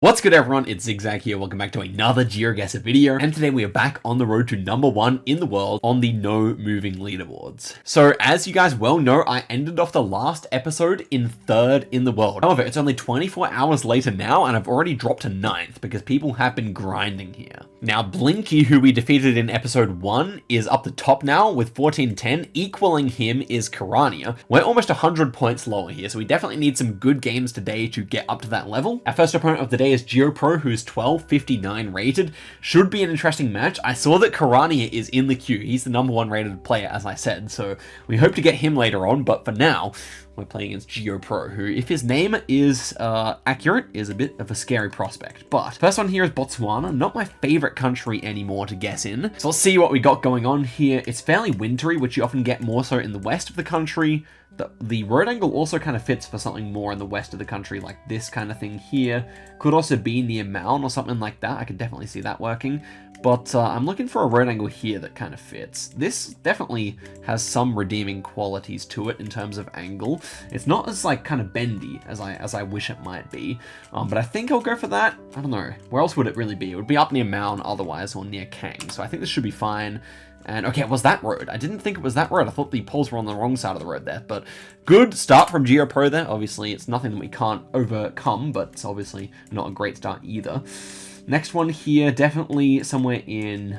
What's good everyone, it's Zigzag here, welcome back to another Geoguessr video, and today we are back on the road to #1 in the world on the no moving leaderboards. So as you guys well know, I ended off the last episode in 3rd in the world. However, it's only 24 hours later now and I've already dropped to 9th because people have been grinding here. Now Blinky, who we defeated in episode 1, is up the top now with 1410, equaling him is Karania. We're almost 100 points lower here, so we definitely need some good games today to get up to that level. Our first opponent of the day is GeoPro, who's 1259 rated. Should be an interesting match. I saw that Karania is in the queue. He's the #1 rated player, as I said, so we hope to get him later on, but for now, we're playing against GeoPro, who, if his name is accurate, is a bit of a scary prospect. But first one here is Botswana, not my favorite country anymore to guess in. So let's see what we got going on here. It's fairly wintry, which you often get more so in the west of the country. The road angle also kind of fits for something more in the west of the country, like this kind of thing here. Could also be near Maun or something like that. I could definitely see that working. But I'm looking for a road angle here that kind of fits. This definitely has some redeeming qualities to it in terms of angle. It's not as like kind of bendy as I wish it might be. But I think I'll go for that. I don't know. Where else would it really be? It would be up near Maun otherwise, or near Kang. So I think this should be fine. And okay, it was that road. I didn't think it was that road. I thought the poles were on the wrong side of the road there. But good start from GeoPro there. Obviously, it's nothing that we can't overcome, but it's obviously not a great start either. Next one here, definitely somewhere in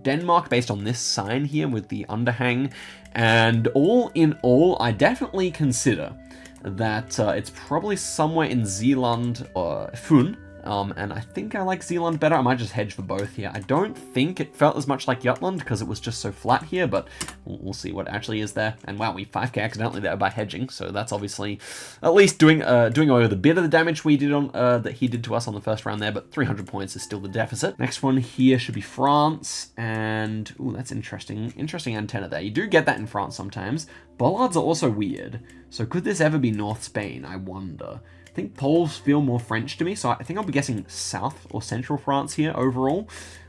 Denmark, based on this sign here with the underhang. And all in all, I definitely consider that it's probably somewhere in Zealand or Fyn. And I think I like Zealand better. I might just hedge for both here. I don't think it felt as much like Jutland because it was just so flat here, but we'll see what actually is there. And wow, we 5k accidentally there by hedging, so that's obviously at least doing away with a bit of the damage we did on that he did to us on the first round there, but 300 points is still the deficit. Next one here should be France, and ooh, that's interesting. Interesting antenna there. You do get that in France sometimes. Bollards are also weird. So could this ever be North Spain? I wonder. I think poles feel more French to me, so I think I'll be guessing south or central France here overall.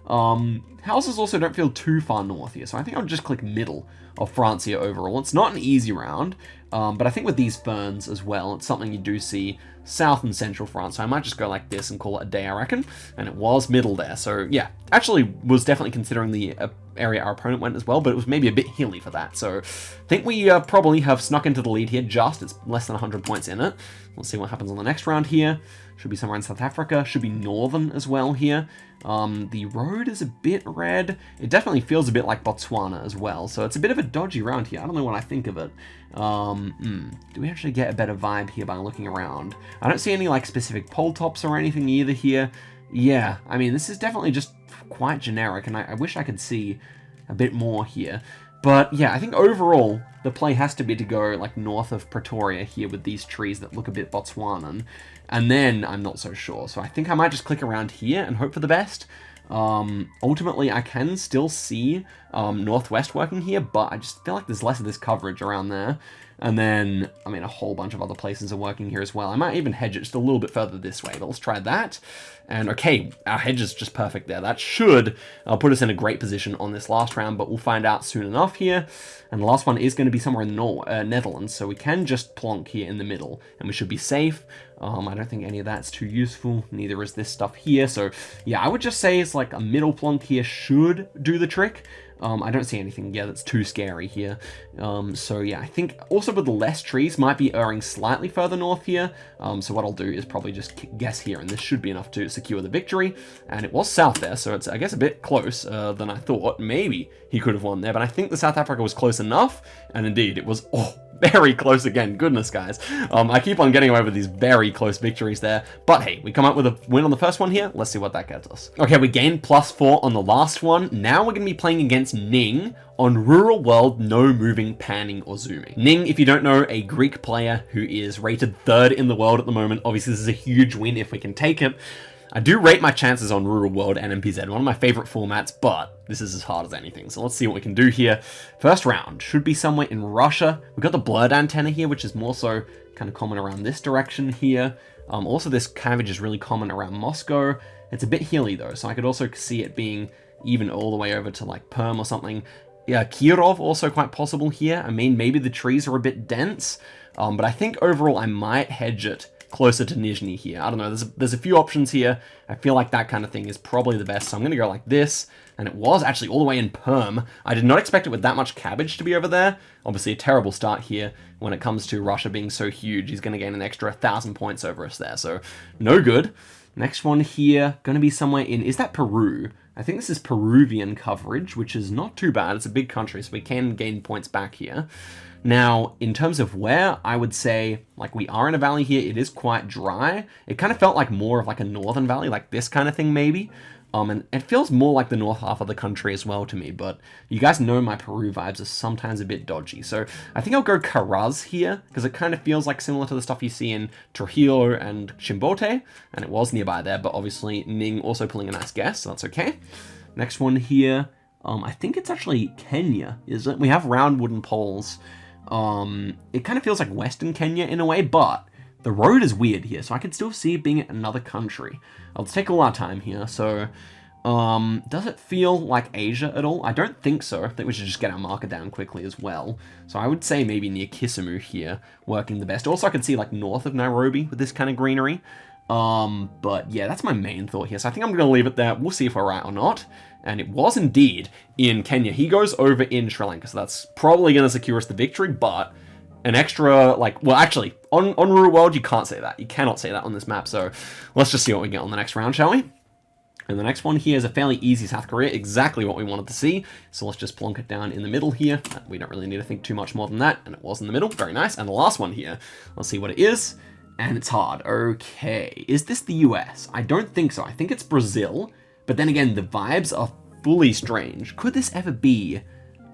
Houses also don't feel too far north here, so I think I'll just click middle of France here overall. It's not an easy round, but I think with these ferns as well, it's something you do see south and central France, so I might just go like this and call it a day, I reckon. And it was middle there, so yeah, actually was definitely considering the area our opponent went as well, but it was maybe a bit hilly for that, so I think we probably have snuck into the lead here. It's less than 100 points in it. We'll see what happens on the next round here. Should be somewhere in South Africa, should be northern as well here. The road is a bit red. It definitely feels a bit like Botswana as well, so it's a bit of a dodgy round here. I don't know what I think of it. Do we actually get a better vibe here by looking around? I don't see any like specific pole tops or anything either here. Yeah, I mean, this is definitely just quite generic, and I wish I could see a bit more here. But yeah, I think overall, the play has to be to go like north of Pretoria here with these trees that look a bit Botswanan. And then I'm not so sure. So I think I might just click around here and hope for the best. Ultimately, I can still see northwest working here, but I just feel like there's less of this coverage around there. And then, I mean, a whole bunch of other places are working here as well. I might even hedge it just a little bit further this way, but let's try that. And okay, our hedge is just perfect there. That should put us in a great position on this last round, but we'll find out soon enough here. And the last one is going to be somewhere in the Netherlands, so we can just plonk here in the middle, and we should be safe. I don't think any of that's too useful. Neither is this stuff here. So yeah, I would just say it's like a middle plonk here should do the trick. I don't see anything, that's too scary here. So yeah, I think also with the less trees might be erring slightly further north here. So what I'll do is probably just guess here, and this should be enough to secure the victory. And it was south there, so it's, I guess, a bit close than I thought. Maybe he could have won there, but I think the South Africa was close enough. And indeed, it was, very close again. Goodness, guys. I keep on getting away with these very close victories there. But hey, we come up with a win on the first one here. Let's see what that gets us. Okay, we gained +4 on the last one. Now we're going to be playing against Ning on Rural World No Moving, Panning, or Zooming. Ning, if you don't know, a Greek player who is rated 3rd in the world at the moment. Obviously, this is a huge win if we can take it. I do rate my chances on Rural World and MPZ, one of my favorite formats, but this is as hard as anything. So let's see what we can do here. First round should be somewhere in Russia. We've got the blurred antenna here, which is more so kind of common around this direction here. Also, this cabbage is really common around Moscow. It's a bit hilly though, so I could also see it being even all the way over to like Perm or something. Yeah, Kirov also quite possible here. I mean, maybe the trees are a bit dense, but I think overall I might hedge it closer to Nizhny here. I don't know, there's a few options here. I feel like that kind of thing is probably the best, so I'm going to go like this. And it was actually all the way in Perm. I did not expect it with that much cabbage to be over there. Obviously a terrible start here when it comes to Russia being so huge. He's going to gain an extra 1,000 points over us there, so no good. Next one here, going to be somewhere in, is that Peru? I think this is Peruvian coverage, which is not too bad. It's a big country, so we can gain points back here. Now, in terms of where, I would say, like, we are in a valley here. It is quite dry. It kind of felt like more of like a northern valley, like this kind of thing maybe. And it feels more like the north half of the country as well to me, but you guys know my Peru vibes are sometimes a bit dodgy. So I think I'll go Caraz here, because it kind of feels like similar to the stuff you see in Trujillo and Chimbote, and it was nearby there, but obviously Ning also pulling a nice guess, so that's okay. Next one here, I think it's actually Kenya, is it? We have round wooden poles. It kind of feels like Western Kenya in a way, but the road is weird here, so I can still see it being another country. Let's take all our time here. So, does it feel like Asia at all? I don't think so. I think we should just get our marker down quickly as well. So I would say maybe near Kisumu here, working the best. Also, I can see like north of Nairobi with this kind of greenery. But yeah, that's my main thought here. So I think I'm going to leave it there. We'll see if we're right or not. And it was indeed in Kenya. He goes over in Sri Lanka, so that's probably going to secure us the victory, but an extra, like, well, actually, on Rural World, you can't say that. You cannot say that on this map, so let's just see what we get on the next round, shall we? And the next one here is a fairly easy South Korea, exactly what we wanted to see. So let's just plonk it down in the middle here. We don't really need to think too much more than that, and it was in the middle, very nice. And the last one here, let's see what it is, and it's hard. Okay, is this the US? I don't think so. I think it's Brazil, but then again, the vibes are fully strange. Could this ever be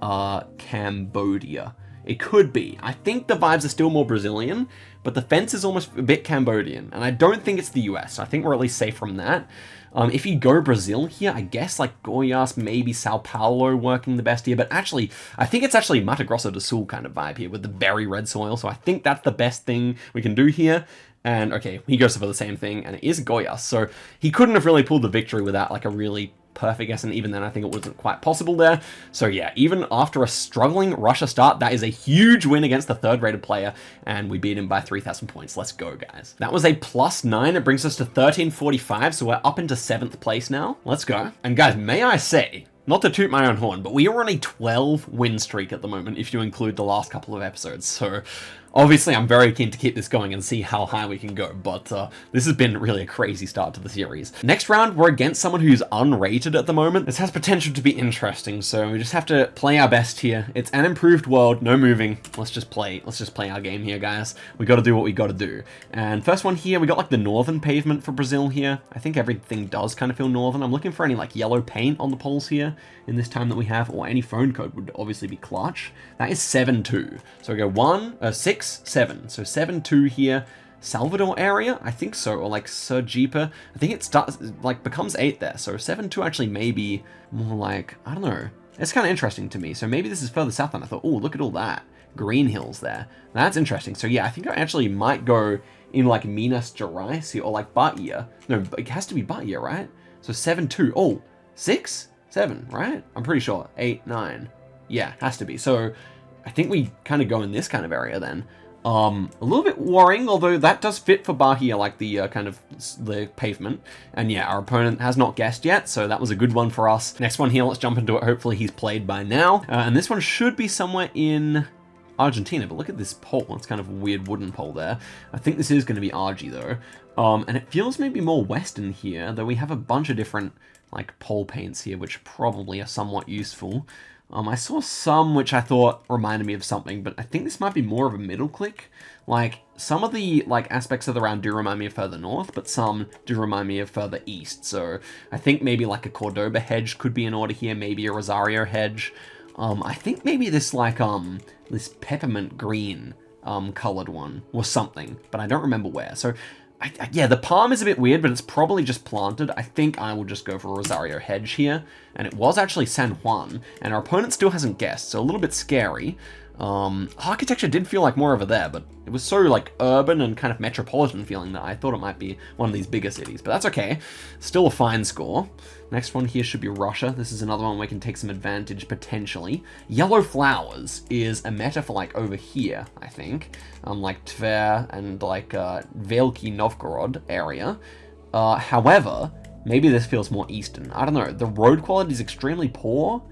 Cambodia? It could be. I think the vibes are still more Brazilian, but the fence is almost a bit Cambodian, and I don't think it's the US, so I think we're at least safe from that. If you go Brazil here, I guess like Goiás, maybe Sao Paulo working the best here, but actually, I think it's actually Mato Grosso do Sul kind of vibe here with the very red soil, so I think that's the best thing we can do here. And okay, he goes for the same thing, and it is Goiás, so he couldn't have really pulled the victory without like a really perfect guess, and even then I think it wasn't quite possible there. So yeah, even after a struggling Russia start, that is a huge win against the third-rated player, and we beat him by 3,000 points. Let's go, guys. That was a +9. It brings us to 1345, so we're up into 7th place now. Let's go. And guys, may I say, not to toot my own horn, but we are on a 12-win streak at the moment, if you include the last couple of episodes. So obviously, I'm very keen to keep this going and see how high we can go, but this has been really a crazy start to the series. Next round, we're against someone who's unrated at the moment. This has potential to be interesting, so we just have to play our best here. It's an improved world, no moving. Let's just play our game here, guys. We got to do what we got to do. And first one here, we got like the northern pavement for Brazil here. I think everything does kind of feel northern. I'm looking for any like yellow paint on the poles here in this time that we have, or any phone code would obviously be clutch. That is 7-2. So we go 6, 7. So 7-2 here. Salvador area? I think so. Or like Sergipe. I think it starts, like, becomes 8 there. So 7-2 actually may be more like, I don't know. It's kind of interesting to me. So maybe this is further south than I thought. Oh, look at all that. Green hills there. That's interesting. So yeah, I think I actually might go in like Minas Gerais here, or like Bahia. No, it has to be Bahia, right? So 7-2. Oh, 6? 7, right? I'm pretty sure. 8, 9. Yeah, has to be. So I think we kind of go in this kind of area then. A little bit worrying, although that does fit for Bahia, like the kind of the pavement. And yeah, our opponent has not guessed yet, so that was a good one for us. Next one here, let's jump into it. Hopefully he's played by now. And this one should be somewhere in Argentina, but look at this pole. It's kind of a weird wooden pole there. I think this is going to be Argy though. And it feels maybe more western here, though we have a bunch of different like pole paints here, which probably are somewhat useful. I saw some which I thought reminded me of something, but I think this might be more of a middle click. Like, some of the like aspects of the round do remind me of further north, but some do remind me of further east. So I think maybe like a Cordoba hedge could be in order here, maybe a Rosario hedge. I think maybe this like this peppermint green colored one was something, but I don't remember where. So yeah, the palm is a bit weird, but it's probably just planted. I think I will just go for Rosario hedge here. And it was actually San Juan, and our opponent still hasn't guessed, so a little bit scary. Architecture did feel like more over there, but it was so like urban and kind of metropolitan feeling that I thought it might be one of these bigger cities, but that's okay. Still a fine score. Next one here should be Russia. This is another one where we can take some advantage potentially. Yellow flowers is a meta for like over here, I think. Like Tver and like Veliki Novgorod area. However, maybe this feels more eastern. I don't know. The road quality is extremely poor.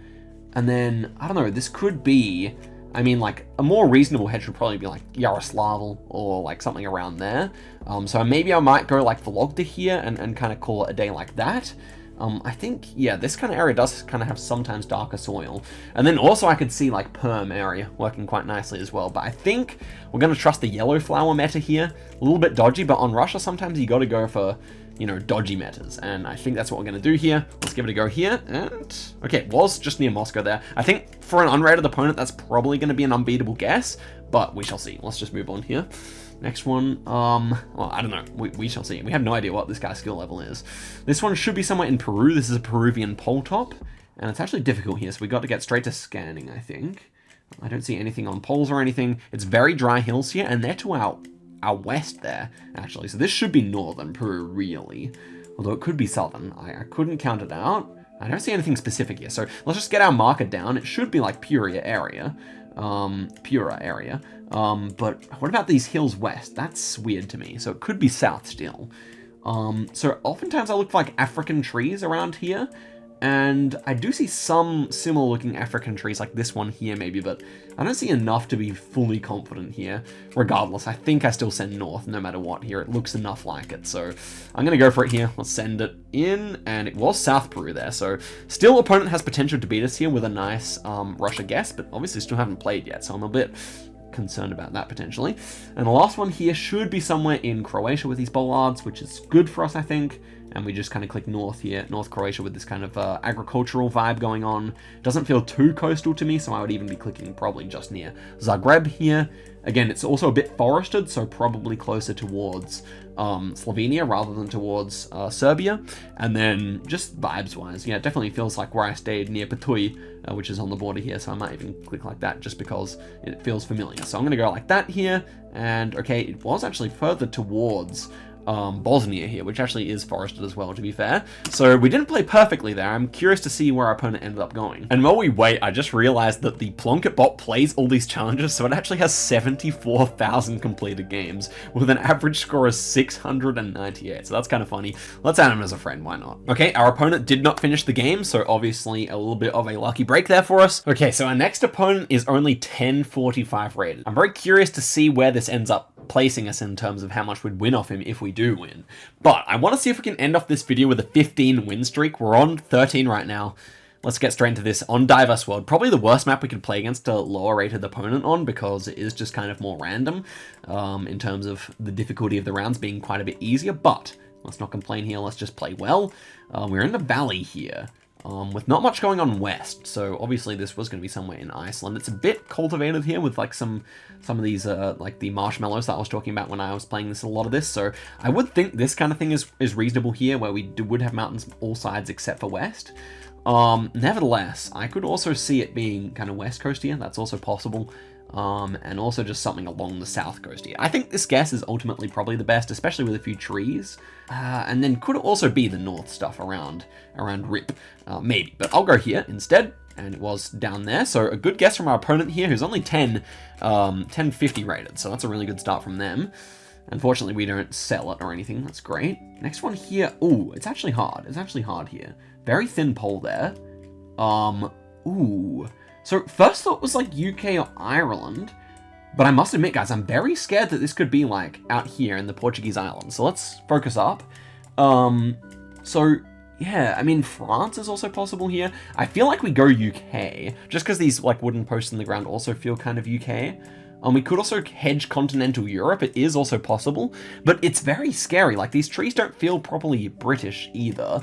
And then, I don't know, this could be, I mean, like, a more reasonable head should probably be, like, Yaroslavl or, like, something around there. So maybe I might go, like, Vologda here and kind of call it a day like that. I think, yeah, this kind of area does kind of have sometimes darker soil. And then also I could see, like, Perm area working quite nicely as well. But I think we're going to trust the yellow flower meta here. A little bit dodgy, but on Russia, sometimes you got to go for, you know, dodgy metas, and I think that's what we're going to do here. Let's give it a go here, and okay, it was just near Moscow there. I think for an unrated opponent, that's probably going to be an unbeatable guess, but we shall see. Let's just move on here. Next one, well, I don't know. We shall see. We have no idea what this guy's skill level is. This one should be somewhere in Peru. This is a Peruvian pole top, and it's actually difficult here, so we got to get straight to scanning, I think. I don't see anything on poles or anything. It's very dry hills here, and they're to our west there, actually. So this should be northern Peru, really. Although it could be southern. I couldn't count it out. I don't see anything specific here. So let's just get our marker down. It should be like Pura area. But what about these hills west? That's weird to me. So it could be south still. So oftentimes I look for like African trees around here. And I do see some similar looking African trees like this one here maybe, but I don't see enough to be fully confident here. Regardless, I think I still send north no matter what here. It looks enough like it, so I'm going to go for it here. Let's send it in, and it was South Peru there, so still opponent has potential to beat us here with a nice Russia guess, but obviously still haven't played yet, so I'm a bit concerned about that potentially. And the last one here should be somewhere in Croatia with these bollards, which is good for us, I think. And we just kind of click north here, North Croatia with this kind of agricultural vibe going on. Doesn't feel too coastal to me, so I would even be clicking probably just near Zagreb here. Again, it's also a bit forested, so probably closer towards Slovenia rather than towards Serbia. And then just vibes-wise, yeah, it definitely feels like where I stayed near Ptuj, which is on the border here, so I might even click like that just because it feels familiar. So I'm going to go like that here, and okay, it was actually further towards Bosnia here, which actually is forested as well, to be fair. So we didn't play perfectly there. I'm curious to see where our opponent ended up going. And while we wait, I just realized that the Plonket bot plays all these challenges, so it actually has 74,000 completed games with an average score of 698. So that's kind of funny. Let's add him as a friend, why not? Okay, our opponent did not finish the game, so obviously a little bit of a lucky break there for us. Okay, so our next opponent is only 1045 rated. I'm very curious to see where this ends up placing us in terms of how much we'd win off him if we do win. But I want to see if we can end off this video with a 15 win streak. We're on 13 right now. Let's get straight into this on Diverse World. Probably the worst map we could play against a lower rated opponent on because it is just kind of more random in terms of the difficulty of the rounds being quite a bit easier. But let's not complain here. Let's just play well. We're in the valley here. With not much going on west, so obviously this was going to be somewhere in Iceland. It's a bit cultivated here with like some of these like the marshmallows that I was talking about when I was playing this, a lot of this, so I would think this kind of thing is reasonable here, where we would have mountains all sides except for west. Nevertheless, I could also see it being kind of west coast here. That's also possible. And also just something along the south coast here. I think this guess is ultimately probably the best, especially with a few trees. And then could also be the north stuff around Rip, maybe. But I'll go here instead, and it was down there. So a good guess from our opponent here, who's only 1050 rated. So that's a really good start from them. Unfortunately, we don't sell it or anything. That's great. Next one here. Ooh, it's actually hard. It's actually hard here. Very thin pole there. Ooh. So first thought was like UK or Ireland, but I must admit, guys, I'm very scared that this could be like out here in the Portuguese islands. So let's focus up. So yeah, I mean, France is also possible here. I feel like we go UK, just because these like wooden posts in the ground also feel kind of UK. We could also hedge continental Europe. It is also possible, but it's very scary. Like these trees don't feel properly British either.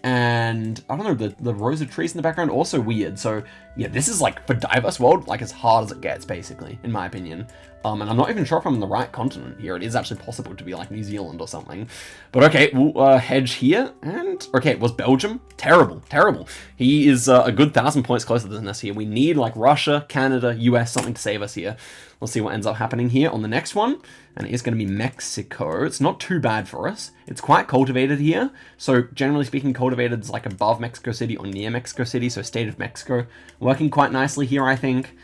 And I don't know, the rows of trees in the background also weird. So yeah, this is like for diverse world, like as hard as it gets, basically, in my opinion. And I'm not even sure if I'm on the right continent here. It is actually possible to be like New Zealand or something. But okay, we'll hedge here. And okay, it was Belgium. Terrible, terrible. He is a good 1,000 points closer than us here. We need like Russia, Canada, US, something to save us here. We'll see what ends up happening here on the next one. And it is going to be Mexico. It's not too bad for us. It's quite cultivated here. So generally speaking, cultivated is like above Mexico City or near Mexico City. So state of Mexico. Working quite nicely here, I think.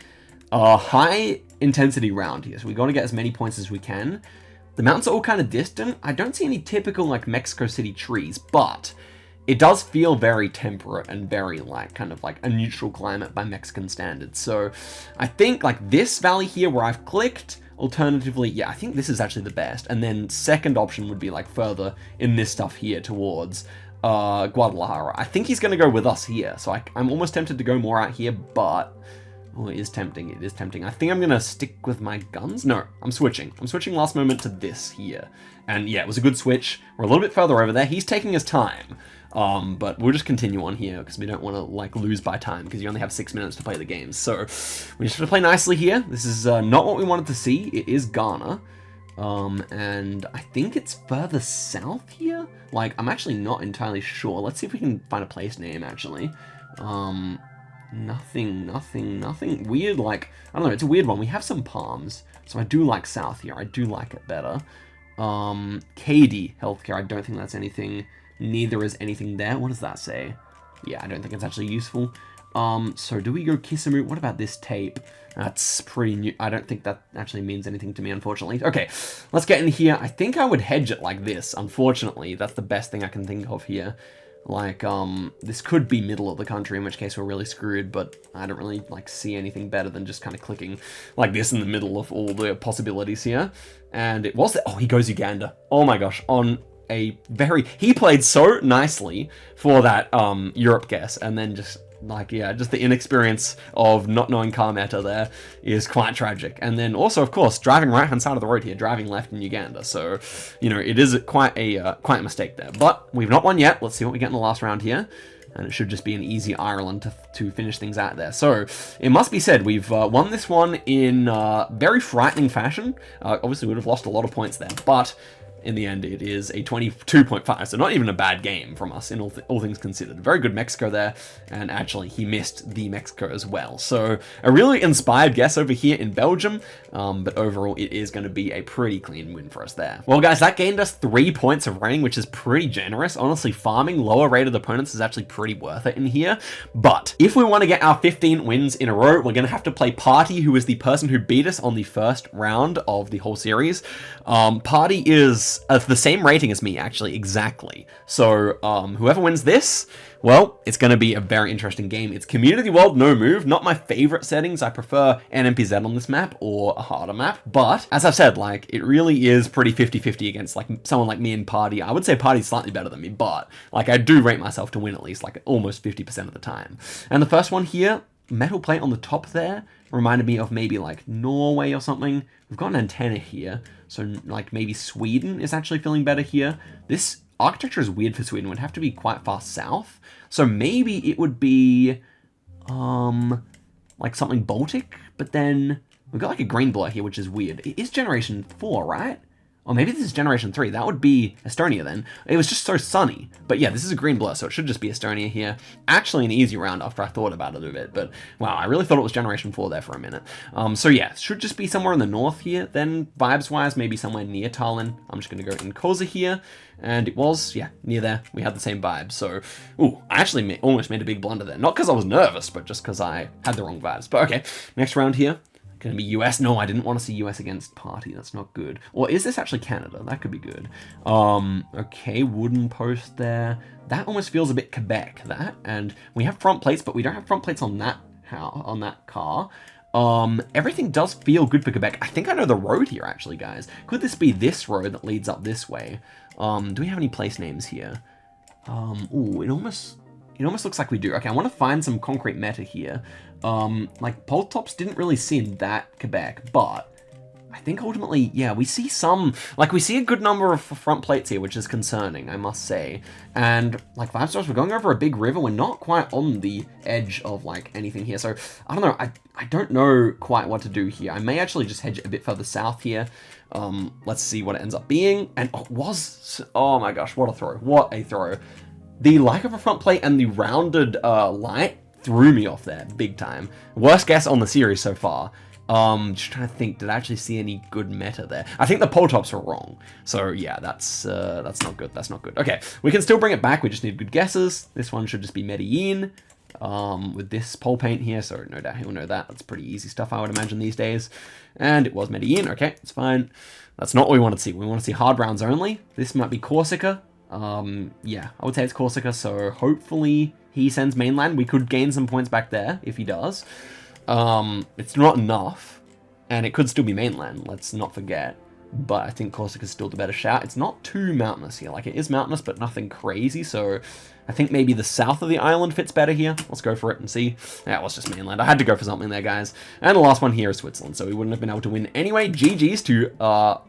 High intensity round here. So we got to get as many points as we can. The mountains are all kind of distant. I don't see any typical like Mexico City trees, but it does feel very temperate and very like kind of like a neutral climate by Mexican standards. So I think like this valley here where I've clicked, alternatively, yeah, I think this is actually the best. And then second option would be like further in this stuff here towards Guadalajara. I think he's going to go with us here. So I'm almost tempted to go more out here, but oh, it is tempting. It is tempting. I think I'm going to stick with my guns. No, I'm switching. I'm switching last moment to this here. And yeah, it was a good switch. We're a little bit further over there. He's taking his time. But we'll just continue on here because we don't want to like lose by time because you only have 6 minutes to play the game. So we just have to play nicely here. This is not what we wanted to see. It is Ghana. And I think it's further south here. Like, I'm actually not entirely sure. Let's see if we can find a place name actually. Nothing weird. Like, I don't know, it's a weird one. We have some palms, so I do like south here. I do like it better. KD healthcare, I don't think that's anything. Neither is anything there. What does that say? Yeah, I don't think it's actually useful. So do we go Kissimmee? What about this tape? That's pretty new. I don't think that actually means anything to me, unfortunately. Okay, let's get in here. I think I would hedge it like this, unfortunately. That's the best thing I can think of here. Like, this could be middle of the country, in which case we're really screwed, but I don't really, like, see anything better than just kind of clicking like this in the middle of all the possibilities here. And it was... Oh, he goes Uganda. Oh my gosh, on a very... He played so nicely for that Europe guess, and then just... Like, yeah, just the inexperience of not knowing car meta there is quite tragic. And then also, of course, driving right-hand side of the road here, driving left in Uganda. So, you know, it is quite a mistake there. But we've not won yet. Let's see what we get in the last round here. And it should just be an easy Ireland to finish things out there. So, it must be said, we've won this one in very frightening fashion. Obviously, we would have lost a lot of points there, but... In the end, it is a 22.5, so not even a bad game from us, in all things considered. Very good Mexico there, and actually, he missed the Mexico as well. So, a really inspired guess over here in Belgium, but overall, it is going to be a pretty clean win for us there. Well, guys, that gained us 3 points of rating, which is pretty generous. Honestly, farming lower rated opponents is actually pretty worth it in here. But, if we want to get our 15 wins in a row, we're going to have to play Party, who is the person who beat us on the first round of the whole series. Party is the same rating as me, actually, exactly. So, whoever wins this, well, it's going to be a very interesting game. It's Community World, no move. Not my favorite settings. I prefer NMPZ on this map or a harder map. But, as I've said, like, it really is pretty 50-50 against, like, someone like me and Party. I would say Party's slightly better than me, but, like, I do rate myself to win at least, like, almost 50% of the time. And the first one here, metal plate on the top there, reminded me of maybe, like, Norway or something. We've got an antenna here. So, like, maybe Sweden is actually feeling better here. This architecture is weird for Sweden. It would have to be quite far south. So maybe it would be, like something Baltic. But then we've got, like, a green blur here, which is weird. It is Generation 4, right? Or maybe this is Generation 3. That would be Estonia then. It was just so sunny. But yeah, this is a green blur, so it should just be Estonia here. Actually an easy round after I thought about it a bit. But wow, I really thought it was Generation 4 there for a minute. So yeah, should just be somewhere in the north here. Then vibes-wise, maybe somewhere near Tallinn. I'm just going to go in Koza here. And it was, yeah, near there. We had the same vibes. So, ooh, I actually almost made a big blunder there. Not because I was nervous, but just because I had the wrong vibes. But okay, next round here. Gonna be US. No, I didn't want to see US against Party. That's not good. Or is this actually Canada? That could be good. Okay, wooden post there. That almost feels a bit Quebec, that. And we have front plates, but we don't have front plates on that car. Everything does feel good for Quebec. I think I know the road here, actually, guys. Could this be this road that leads up this way? Do we have any place names here? Ooh, it almost looks like we do. Okay, I want to find some concrete meta here. Like, pole tops didn't really seem that Quebec, but I I think ultimately, yeah, we see some, like, we see a good number of front plates here, which is concerning, I must say. And, like, 5 stars, we're going over a big river. We're not quite on the edge of, like, anything here. So, I don't know. I don't know quite what to do here. I may actually just hedge a bit further south here. Let's see what it ends up being. And oh my gosh, what a throw. What a throw. The lack of a front plate and the rounded light threw me off there big time. Worst guess on the series so far. Just trying to think, did I actually see any good meta there? I think the pole tops were wrong. So yeah, that's not good. That's not good. Okay, we can still bring it back. We just need good guesses. This one should just be Medellin. With this pole paint here, so no doubt he'll know that. That's pretty easy stuff, I would imagine, these days. And it was Medellin. Okay, it's fine. That's not what we want to see. We want to see hard rounds only. This might be Corsica. Yeah, I would say it's Corsica, so hopefully he sends mainland. We could gain some points back there if he does. It's not enough, and it could still be mainland, let's not forget. But I think Corsica's still the better shout. It's not too mountainous here. Like, it is mountainous, but nothing crazy, so I think maybe the south of the island fits better here. Let's go for it and see. Yeah, it was just mainland. I had to go for something there, guys. And the last one here is Switzerland, so we wouldn't have been able to win anyway. GG's to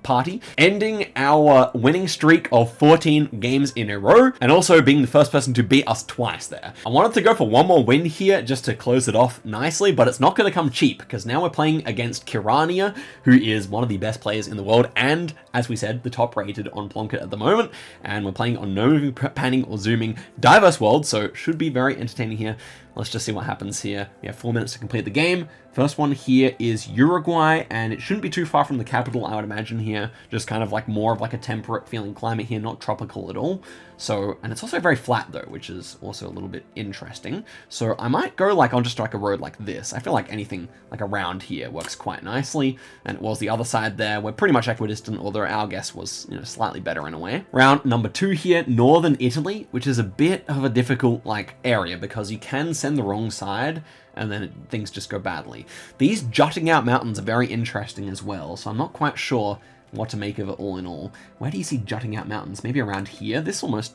Party, ending our winning streak of 14 games in a row, and also being the first person to beat us twice there. I wanted to go for one more win here just to close it off nicely, but it's not going to come cheap, because now we're playing against Kirania, who is one of the best players in the world, and, as we said, the top rated on Plonket at the moment, and we're playing on no moving, panning, or zooming diverse world, so it should be very entertaining here. Let's just see what happens here. We have 4 minutes to complete the game. First one here is Uruguay, and it shouldn't be too far from the capital, I would imagine here. Just kind of like more of like a temperate feeling climate here, not tropical at all. So, and it's also very flat though, which is also a little bit interesting. So I might go like on just like a road like this. I feel like anything like around here works quite nicely. And it was the other side there. We're pretty much equidistant, although our guess was, you know, slightly better in a way. Round number 2 here, Northern Italy, which is a bit of a difficult like area because you can send the wrong side and then things just go badly. These jutting out mountains are very interesting as well, so I'm not quite sure what to make of it all in all. Where do you see jutting out mountains? Maybe around here? This almost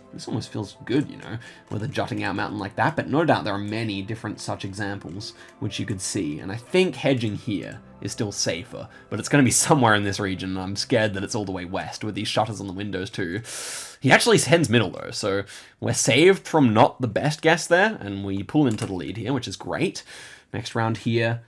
feels good, you know, with a jutting out mountain like that, but no doubt there are many different such examples which you could see, and I think hedging here is still safer, but it's going to be somewhere in this region, and I'm scared that it's all the way west with these shutters on the windows too. He actually heads middle though, so we're saved from not the best guess there, and we pull into the lead here, which is great. Next round here,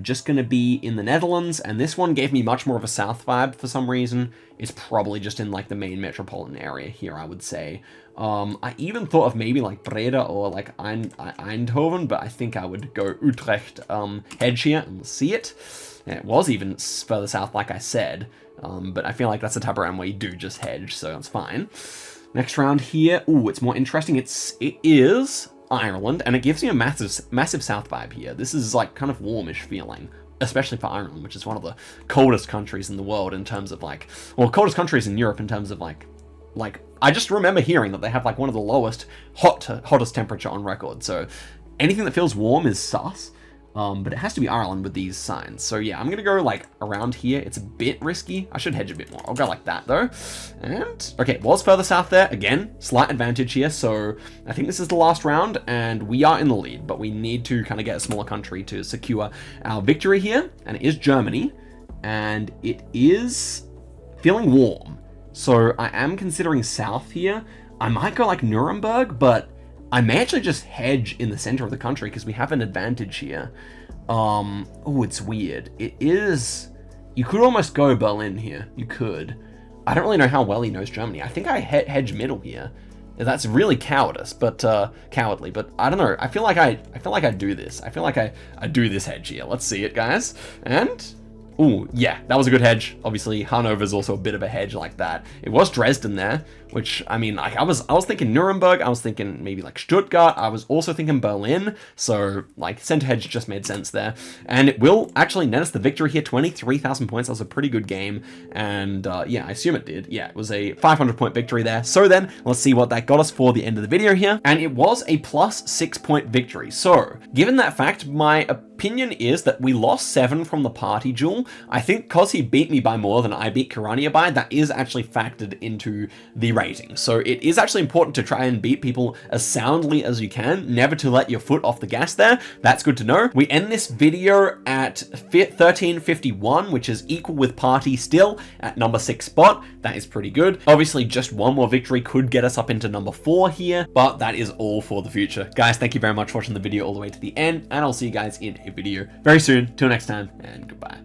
just going to be in the Netherlands, and this one gave me much more of a south vibe for some reason. It's probably just in like the main metropolitan area here, I would say. I even thought of maybe like Breda or like Eindhoven, but I think I would go Utrecht hedge here and see it. And it was even further south, like I said, but I feel like that's the type of round where you do just hedge, so that's fine. Next round here, ooh, it's more interesting. It is Ireland, and it gives you a massive south vibe here. This is like kind of warmish feeling, especially for Ireland, which is one of the coldest countries in the world in terms of like, well, coldest countries in Europe in terms of like I just remember hearing that they have like one of the lowest hottest temperature on record. So anything that feels warm is sus. But it has to be Ireland with these signs. So yeah, I'm going to go like around here. It's a bit risky. I should hedge a bit more. I'll go like that though. And okay, it was further south there. Again, slight advantage here. So I think this is the last round and we are in the lead, but we need to kind of get a smaller country to secure our victory here. And it is Germany, and it is feeling warm. So I am considering south here. I might go like Nuremberg, but I may actually just hedge in the center of the country because we have an advantage here. Oh, it's weird. It is, you could almost go Berlin here. You could. I don't really know how well he knows Germany. I think I hedge middle here. That's really cowardice, but cowardly. But I don't know. I feel like I do this. I feel like I do this hedge here. Let's see it, guys. And ooh, yeah, that was a good hedge. Obviously, Hanover's also a bit of a hedge like that. It was Dresden there, which, I mean, like, I was thinking Nuremberg, I was thinking maybe, like, Stuttgart, I was also thinking Berlin, so, like, center hedge just made sense there. And it will actually net us the victory here, 23,000 points, that was a pretty good game, and, yeah, I assume it did. Yeah, it was a 500-point victory there. So then, let's see what that got us for the end of the video here, and it was a plus 6-point victory. So, given that fact, my opinion is that we lost 7 from the party duel. I think because he beat me by more than I beat Kirania by, that is actually factored into the rating. So it is actually important to try and beat people as soundly as you can, never to let your foot off the gas there. That's good to know. We end this video at 1351, which is equal with Party still at number 6 spot. That is pretty good. Obviously, just one more victory could get us up into number 4 here, but that is all for the future. Guys, thank you very much for watching the video all the way to the end, and I'll see you guys in a video very soon. Till next time, and goodbye.